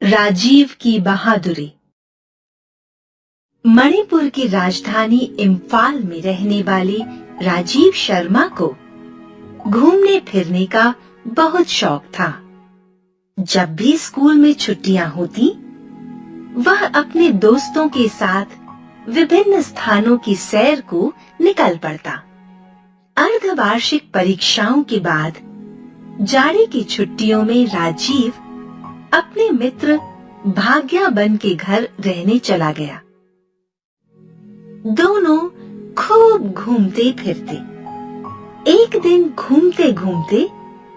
राजीव की बहादुरी। मणिपुर की राजधानी इम्फाल में रहने वाले राजीव शर्मा को घूमने फिरने का बहुत शौक था। जब भी स्कूल में छुट्टियां होती, वह अपने दोस्तों के साथ विभिन्न स्थानों की सैर को निकल पड़ता। अर्धवार्षिक परीक्षाओं के बाद जाड़े की छुट्टियों में राजीव अपने मित्र भाग्याबन के घर रहने चला गया। दोनों खूब घूमते फिरते। एक दिन घूमते घूमते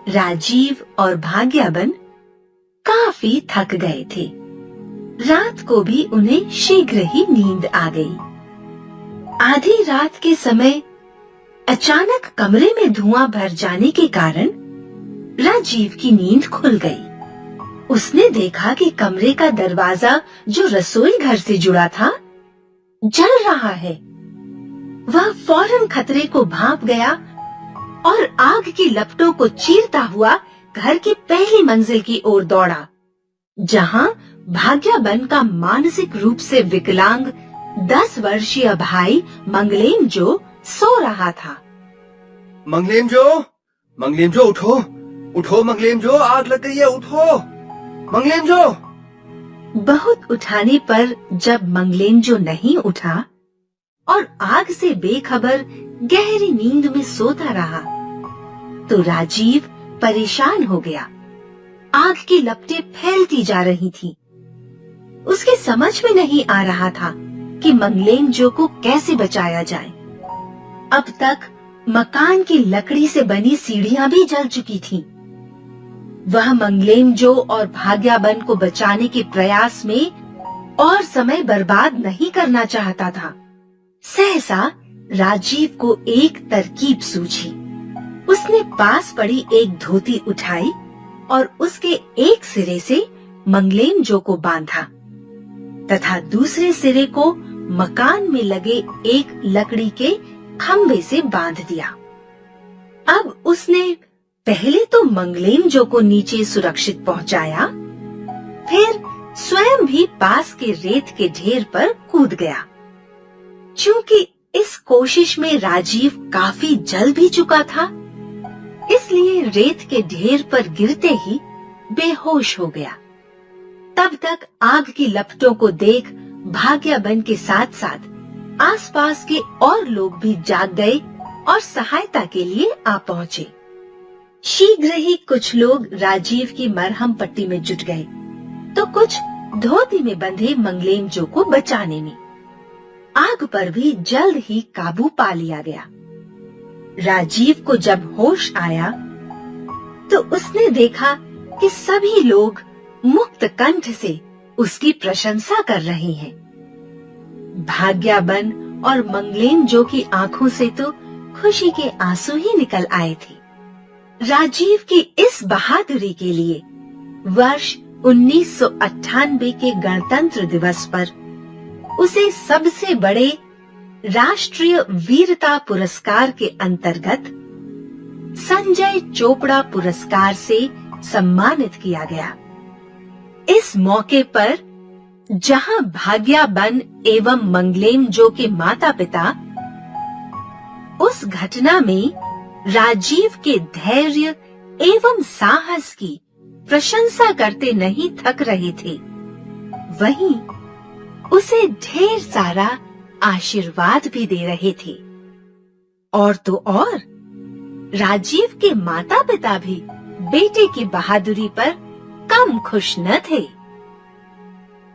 राजीव और भाग्याबन काफी थक गए थे। रात को भी उन्हें शीघ्र ही नींद आ गई। आधी रात के समय अचानक कमरे में धुआं भर जाने के कारण राजीव की नींद खुल गई। उसने देखा कि कमरे का दरवाजा जो रसोई घर से जुड़ा था जल रहा है। वह फौरन खतरे को भांप गया और आग की लपटों को चीरता हुआ घर की पहली मंजिल की ओर दौड़ा, जहां भाग्याबन का मानसिक रूप से विकलांग 10 वर्षीय भाई मंगलेमजो सो रहा था। मंगलेमजो उठो, उठो मंगलेमजो, आग लग गई है, उठो मंगलेमजो। बहुत उठाने पर जब मंगलेमजो नहीं उठा और आग से बेखबर गहरी नींद में सोता रहा, तो राजीव परेशान हो गया। आग की लपटें फैलती जा रही थी। उसके समझ में नहीं आ रहा था कि मंगलेमजो को कैसे बचाया जाए। अब तक मकान की लकड़ी से बनी सीढ़ियां भी जल चुकी थीं। वह मंगलेमजो और भाग्याबन को बचाने के प्रयास में और समय बर्बाद नहीं करना चाहता था। सहसा राजीव को एक तरकीब सूझी। उसने पास पड़ी एक धोती उठाई और उसके एक सिरे से मंगलेमजो को बांधा तथा दूसरे सिरे को मकान में लगे एक लकड़ी के खंभे से बांध दिया। अब उसने पहले तो मंगलेमजो को नीचे सुरक्षित पहुंचाया, फिर स्वयं भी पास के रेत के ढेर पर कूद गया। चूंकि इस कोशिश में राजीव काफी जल भी चुका था, इसलिए रेत के ढेर पर गिरते ही बेहोश हो गया। तब तक आग की लपटों को देख भाग्याबन के साथ साथ आसपास के और लोग भी जाग गए और सहायता के लिए आ पहुंचे। शीघ्र ही कुछ लोग राजीव की मरहम पट्टी में जुट गए, तो कुछ धोती में बंधे मंगलेमजो को बचाने में। आग पर भी जल्द ही काबू पा लिया गया। राजीव को जब होश आया, तो उसने देखा कि सभी लोग मुक्त कंठ से उसकी प्रशंसा कर रहे हैं। भाग्याबन और मंगलेमजो की आंखों से तो खुशी के आंसू ही निकल आए थे। राजीव की इस बहादुरी के लिए वर्ष 1998 के गणतंत्र दिवस पर उसे सबसे बड़े राष्ट्रीय वीरता पुरस्कार के अंतर्गत संजय चोपड़ा पुरस्कार से सम्मानित किया गया। इस मौके पर जहां भाग्याबन एवं मंगलेमजो के माता पिता उस घटना में राजीव के धैर्य एवं साहस की प्रशंसा करते नहीं थक रहे थे, वहीं उसे ढेर सारा आशीर्वाद भी दे रहे थे। और तो और राजीव के माता पिता भी बेटे की बहादुरी पर कम खुश न थे।